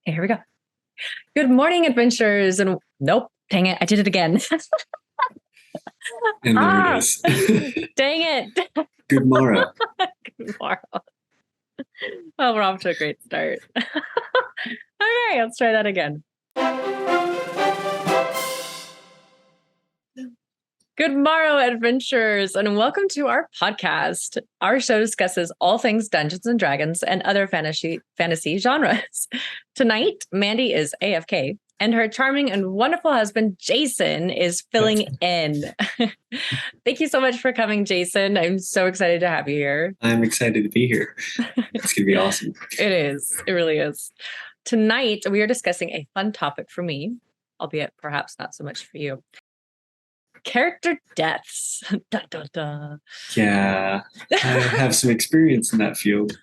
Okay, here we go. Good morning, adventurers. And nope, dang it, I did it again. And there it is. Dang it. Good morrow. Good morrow. Oh, we're off to a great start. Okay, let's try that again. Good morrow, adventurers, and welcome to our podcast. Our show discusses all things Dungeons and Dragons and other fantasy genres. Tonight, Mandi is AFK, and her charming and wonderful husband, Jason, is filling in. Thank you so much for coming, Jason. I'm so excited to have you here. I'm excited to be here. It's going to be awesome. It is. It really is. Tonight, we are discussing a fun topic for me, albeit perhaps not so much for you. Character deaths. Dun, dun, dun. Yeah, I have some experience in that field.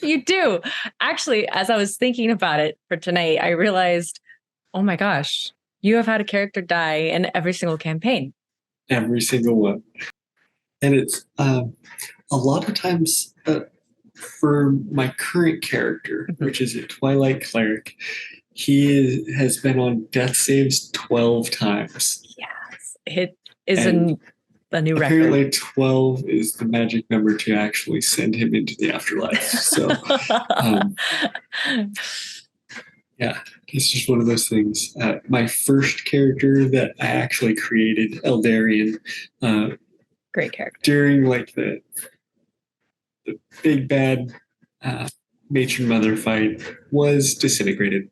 You do. Actually, as I was thinking about it for tonight, I realized, oh my gosh, you have had a character die in every single campaign. Every single one. And it's a lot of times for my current character, which is a Twilight Cleric, has been on death saves 12 times. Yes, it is a new record. Apparently 12 is the magic number to actually send him into the afterlife. So, yeah, it's just one of those things. My first character that I actually created, Eldarian, great character. During like the big bad matron mother fight, was disintegrated.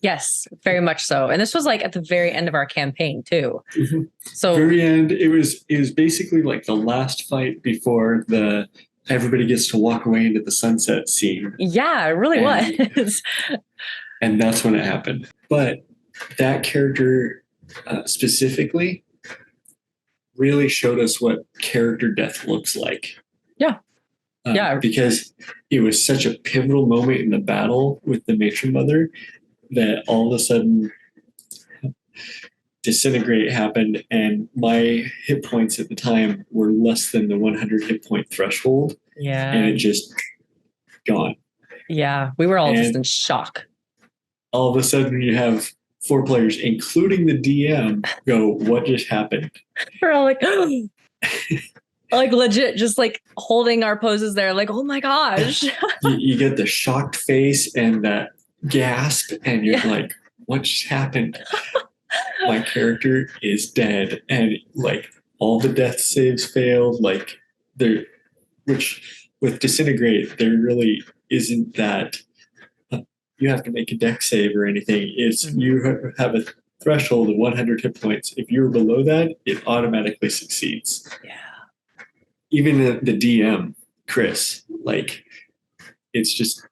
Yes, very much so. And this was like at the very end of our campaign too. Mm-hmm. So very end, it was basically like the last fight before everybody gets to walk away into the sunset scene. Yeah, it really was. And that's when it happened. But that character specifically really showed us what character death looks like. Yeah. Yeah. Because it was such a pivotal moment in the battle with the matron mother that all of a sudden disintegrate happened, and my hit points at the time were less than the 100 hit point threshold. Yeah. And it just gone. Yeah. We were all just in shock. All of a sudden you have 4 players, including the DM, go, what just happened? We're all like, like legit, just like holding our poses there, like, oh my gosh. You get the shocked face and that gasp, and you're like, what just happened? My character is dead, and like all the death saves failed. Like which with disintegrate, there really isn't that you have to make a dex save or anything. It's you have a threshold of 100 hit points. If you're below that, it automatically succeeds. Yeah. Even the DM, Chris, like it's just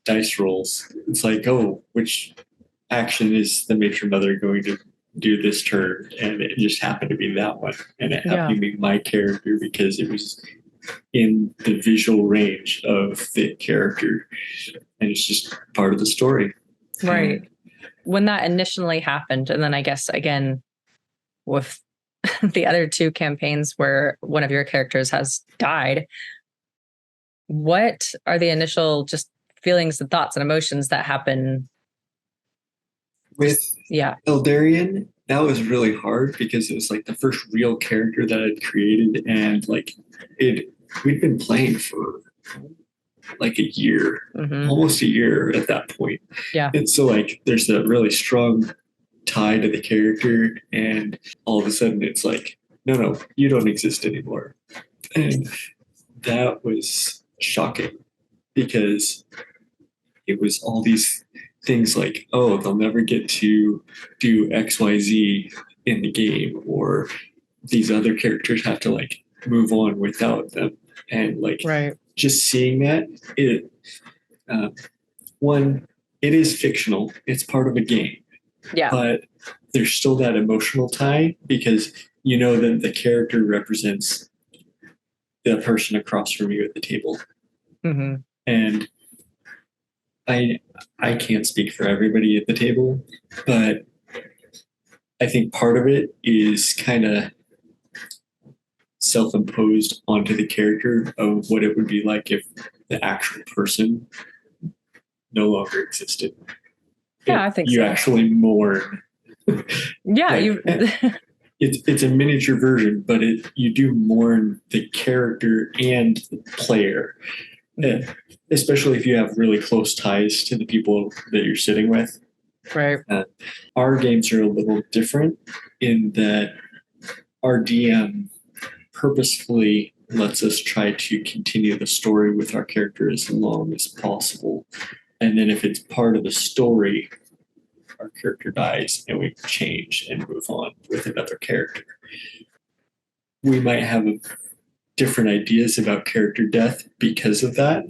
dice rolls. It's like, oh, which action is the matron mother going to do this turn? And it just happened to be that one. And it happened to be my character because it was in the visual range of the character. And it's just part of the story. Right. When that initially happened, and then I guess again with the other 2 campaigns where one of your characters has died, what are the initial just feelings and thoughts and emotions that happen? With Eldarian, that was really hard because it was like the first real character that I'd created, and like we'd been playing for like a year, almost a year at that point. Yeah. And so like there's a really strong tie to the character, and all of a sudden it's like, no, you don't exist anymore. And that was shocking because it was all these things like, oh, they'll never get to do XYZ in the game, or these other characters have to like move on without them. And like just seeing that, it is fictional. It's part of a game. Yeah. But there's still that emotional tie because you know that the character represents the person across from you at the table. Mm-hmm. And I can't speak for everybody at the table, but I think part of it is kind of self-imposed onto the character of what it would be like if the actual person no longer existed. Yeah, I think you so. actually mourn. Yeah, it's a miniature version, but you do mourn the character and the player, especially if you have really close ties to the people that you're sitting with. Right. Our games are a little different in that our DM purposefully lets us try to continue the story with our character as long as possible. And then if it's part of the story, our character dies and we change and move on with another character. We might have different ideas about character death because of that,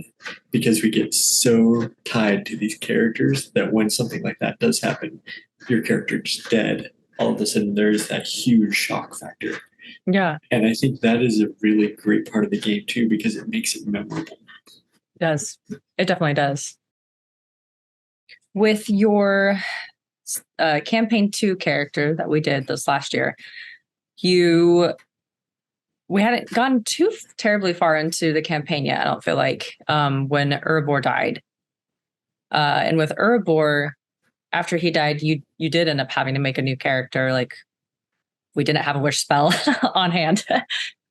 because we get so tied to these characters that when something like that does happen, your character's dead. All of a sudden, there's that huge shock factor. Yeah. And I think that is a really great part of the game, too, because it makes it memorable. It does. It definitely does. With your campaign 2 character that we did this last year, we hadn't gone too terribly far into the campaign yet, I don't feel like, when Urabor died. And with Urabor, after he died, you did end up having to make a new character. Like, we didn't have a wish spell on hand.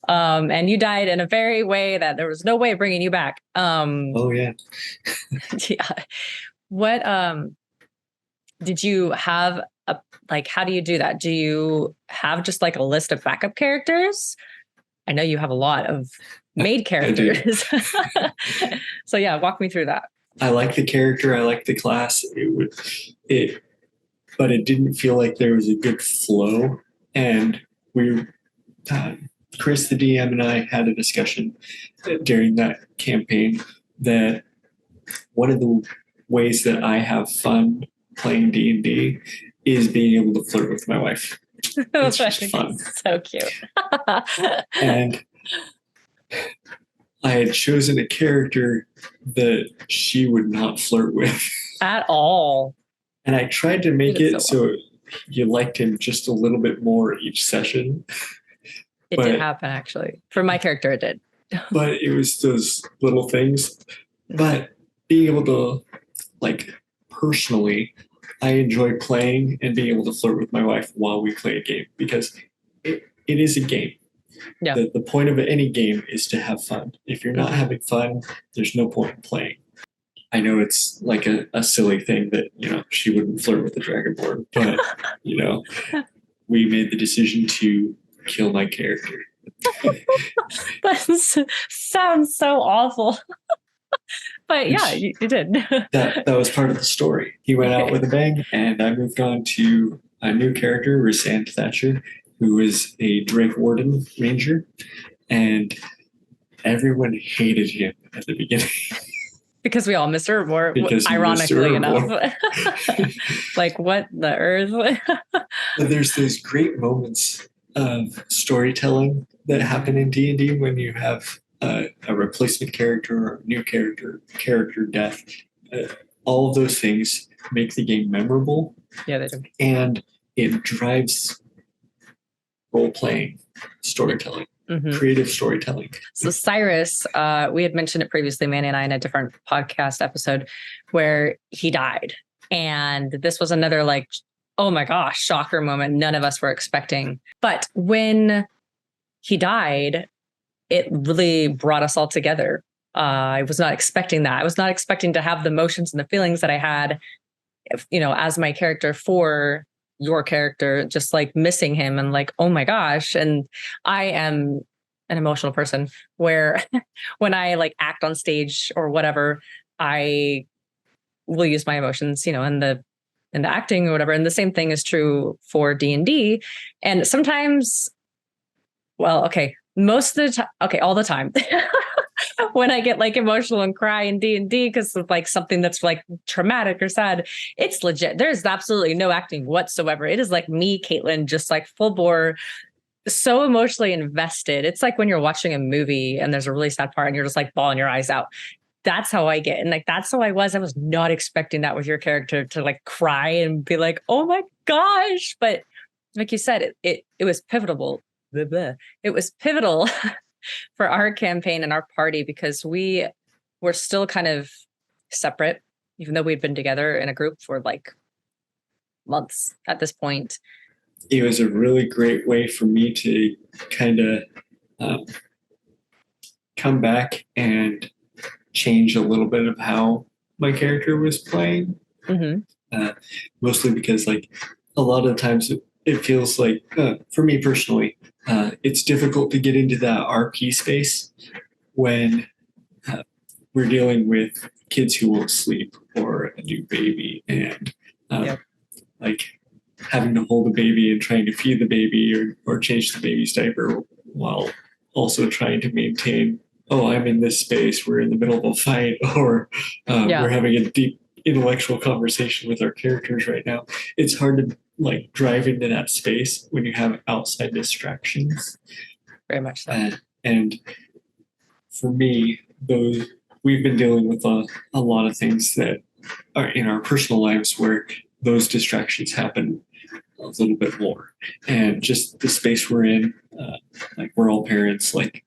And you died in a very way that there was no way of bringing you back. Oh, yeah. Yeah. What did you have how do you do that? Do you have just like a list of backup characters? I know you have a lot of made characters. So yeah, walk me through that. I like the character. I like the class. But it didn't feel like there was a good flow. And Chris, the DM, and I had a discussion during that campaign that one of the ways that I have fun playing D&D is being able to flirt with my wife. It's just fun. So cute. And I had chosen a character that she would not flirt with. At all. And I tried to make it so you liked him just a little bit more each session. It did happen, actually. For my character, it did. But it was those little things. But being able to, personally, I enjoy playing and being able to flirt with my wife while we play a game because it is a game. Yeah. The point of any game is to have fun. If you're not having fun, there's no point in playing. I know it's like a silly thing that, she wouldn't flirt with the Dragonborn, but, we made the decision to kill my character. That sounds so awful. But yeah, you did. that was part of the story. He went out with a bang, and I moved on to a new character, Rysand Thatcher, who is a Drake Warden Ranger, and everyone hated him at the beginning. Because we all missed Urabor, ironically enough. Like, what the earth? But there's those great moments of storytelling that happen in D&D when you have a replacement character or a new character death. All of those things make the game memorable. Yeah, they do. And it drives role-playing storytelling. Creative storytelling. So Cyrus, we had mentioned it previously, Manny and I, in a different podcast episode where he died. And this was another oh my gosh, shocker moment none of us were expecting. But when he died, it really brought us all together. I was not expecting that. I was not expecting to have the emotions and the feelings that I had, as my character for your character, just missing him and oh my gosh. And I am an emotional person where when I act on stage or whatever, I will use my emotions, in the acting or whatever. And the same thing is true for D&D. And sometimes, most of the time, all the time, when I get emotional and cry in D&D because of something that's traumatic or sad, it's legit. There's absolutely no acting whatsoever. It is me, Caitlin, just full bore, so emotionally invested. It's like when you're watching a movie and there's a really sad part and you're just bawling your eyes out. That's how I get. And that's how I was. I was not expecting that with your character to cry and be oh my gosh. But like you said, it was pivotal. It was pivotal for our campaign and our party because we were still kind of separate even though we'd been together in a group for like months at this point. It was a really great way for me to kind of come back and change a little bit of how my character was playing. Mostly because like a lot of the times it feels like, for me personally, it's difficult to get into that RP space when we're dealing with kids who won't sleep or a new baby, and like having to hold a baby and trying to feed the baby or change the baby's diaper while also trying to maintain, oh, I'm in this space, we're in the middle of a fight, or we're having a deep intellectual conversation with our characters right now. It's hard to like drive into that space when you have outside distractions. Very much so. And for me, we've been dealing with a lot of things that are in our personal lives where those distractions happen a little bit more. And just the space we're in, like we're all parents, like,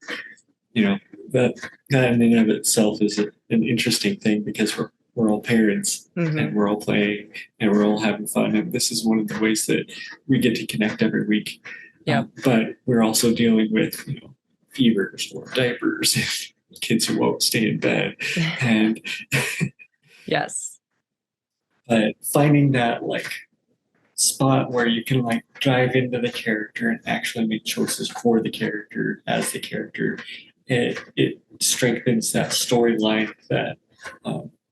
you know, that in and of itself is an interesting thing because we're all parents and we're all playing and we're all having fun. And this is one of the ways that we get to connect every week. But we're also dealing with, you know, fevers or diapers, kids who won't stay in bed. And yes. But finding that like spot where you can like dive into the character and actually make choices for the character as the character, it strengthens that storyline that,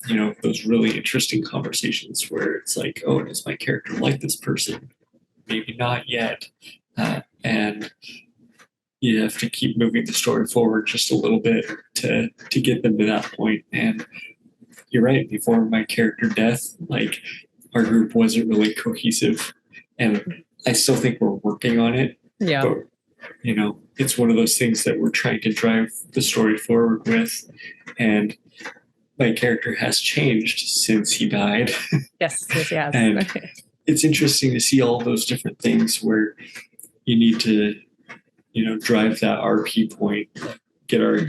you know, those really interesting conversations where it's like, oh, does my character like this person? Maybe not yet. And you have to keep moving the story forward just a little bit to get them to that point. And you're right, before my character death, like our group wasn't really cohesive. And I still think we're working on it. Yeah. But, you know, it's one of those things that we're trying to drive the story forward with. And my character has changed since he died. Yes, he has. And it's interesting to see all those different things where you need to, you know, drive that RP point, get our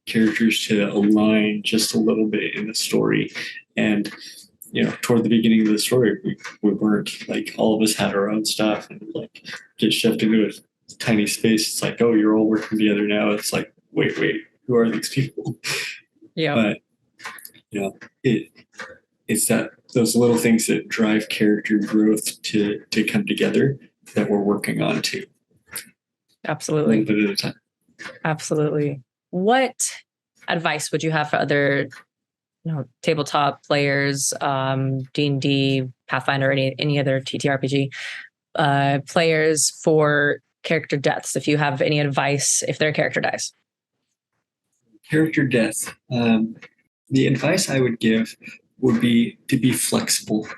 characters to align just a little bit in the story. And, you know, toward the beginning of the story, we weren't, like, all of us had our own stuff and like get shoved into a tiny space. It's like, oh, you're all working together now. It's like, wait, who are these people? Yeah. But, you know, it's that those little things that drive character growth to come together that we're working on too. Absolutely. A little bit at a time. Absolutely. What advice would you have for other, you know, tabletop players, D&D, Pathfinder, any other TTRPG players for character deaths? If you have any advice, if their character dies. Character death. The advice I would give would be to be flexible.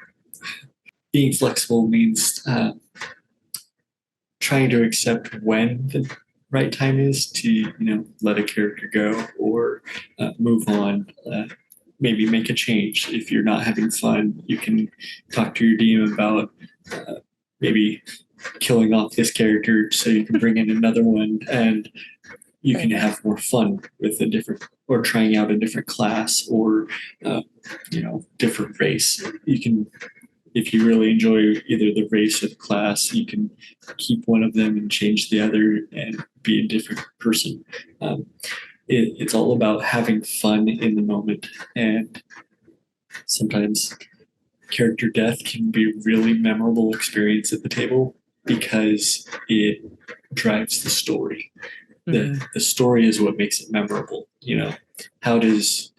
Being flexible means trying to accept when the right time is to, you know, let a character go or move on. Maybe make a change. If you're not having fun, you can talk to your DM about maybe killing off this character so you can bring in another one and you can have more fun with a different, or trying out a different class or, you know, different race. You can, if you really enjoy either the race or the class, you can keep one of them and change the other and be a different person. It's all about having fun in the moment. And sometimes character death can be a really memorable experience at the table because it drives the story. The story is what makes it memorable. You know, how does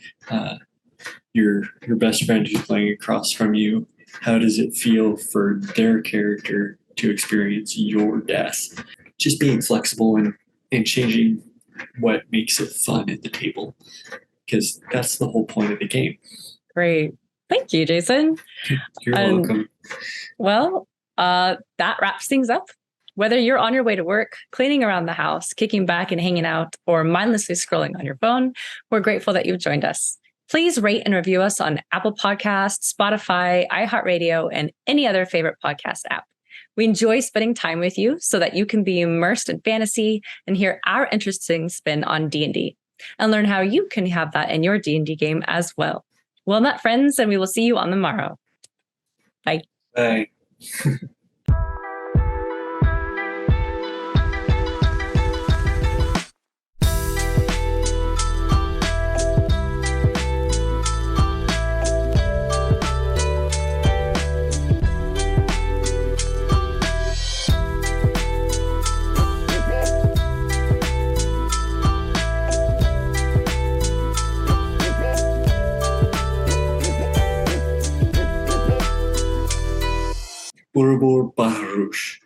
your best friend who's playing across from you, how does it feel for their character to experience your death? Just being flexible and changing what makes it fun at the table, because that's the whole point of the game. Great. Thank you, Jason. You're welcome. Well, that wraps things up. Whether you're on your way to work, cleaning around the house, kicking back and hanging out, or mindlessly scrolling on your phone, we're grateful that you've joined us. Please rate and review us on Apple Podcasts, Spotify, iHeartRadio, and any other favorite podcast app. We enjoy spending time with you so that you can be immersed in fantasy and hear our interesting spin on D&D and learn how you can have that in your D&D game as well. Well met, friends, and we will see you on the morrow. Bye. Bye. Bourbor Baruch.